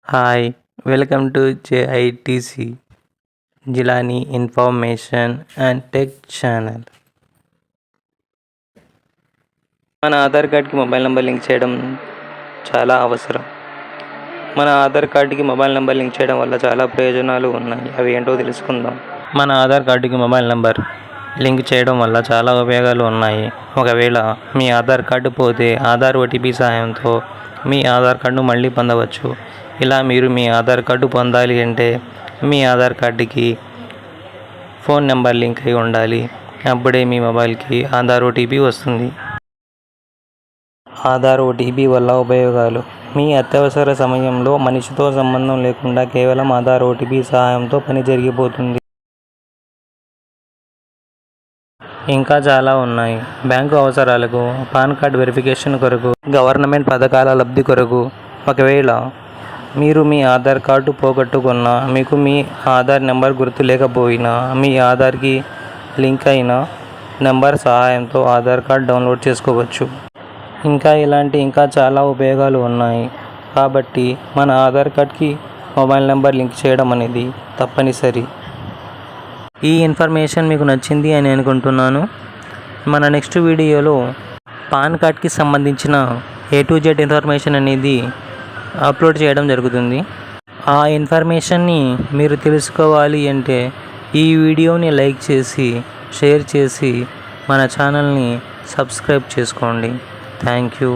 Hi, welcome to JITC Jilani Information and Tech channel. మన ఆధార్ కార్డ్కి mobile number link చేయడం చాలా అవసరం. మన ఆధార్ కార్డుకి మొబైల్ నెంబర్ లింక్ చేయడం వల్ల చాలా ప్రయోజనాలు ఉన్నాయి. అవి ఏంటో తెలుసుకుందాం. మన ఆధార్ కార్డుకి మొబైల్ నెంబర్ లింక్ చేయడం వల్ల చాలా ఉపయోగాలు ఉన్నాయి. ఒకవేళ మీ ఆధార్ కార్డు పోతే ఆధార్ ఓటీపీ సహాయంతో మీ ఆధార్ కార్డును మళ్ళీ పొందవచ్చు. ఇలా మీరు మీ ఆధార్ కార్డు పొందాలి అంటే మీ ఆధార్ కార్డుకి ఫోన్ నెంబర్ లింక్ అయి ఉండాలి. అప్పుడే మీ మొబైల్కి ఆధార్ ఓటీపీ వస్తుంది. ఆధార్ ఓటీపీ వల్ల ఉపయోగాలు: మీ అత్యవసర సమయంలో మనిషితో సంబంధం లేకుండా కేవలం ఆధార్ ఓటీపీ సహాయంతో పని జరిగిపోతుంది. ఇంకా చాలా ఉన్నాయి. బ్యాంకు అవసరాలకు, పాన్ కార్డ్ వెరిఫికేషన్ కొరకు, గవర్నమెంట్ పథకాల లబ్ధి కొరకు. ఒకవేళ మీరు మీ ఆధార్ కార్డు పోగొట్టుకున్నా, మీకు మీ ఆధార్ నెంబర్ గుర్తు లేకపోయినా మీ ఆధార్కి లింక్ అయిన నెంబర్ సహాయంతో ఆధార్ కార్డ్ డౌన్లోడ్ చేసుకోవచ్చు. ఇంకా చాలా ఉపయోగాలు ఉన్నాయి. కాబట్టి మన ఆధార్ కార్డ్కి మొబైల్ నెంబర్ లింక్ చేయడం అనేది తప్పనిసరి. ఈ ఇన్ఫర్మేషన్ మీకు నచ్చింది అని అనుకుంటున్నాను. మన నెక్స్ట్ వీడియోలో పాన్ కార్డ్కి సంబంధించిన A to Z ఇన్ఫర్మేషన్ అనేది అప్లోడ్ చేయడం జరుగుతుంది. ఆ ఇన్ఫర్మేషన్ని మీరు తెలుసుకోవాలి అంటే ఈ వీడియోని లైక్ చేసి, షేర్ చేసి మన ఛానల్ని సబ్స్క్రైబ్ చేసుకోండి. Thank you.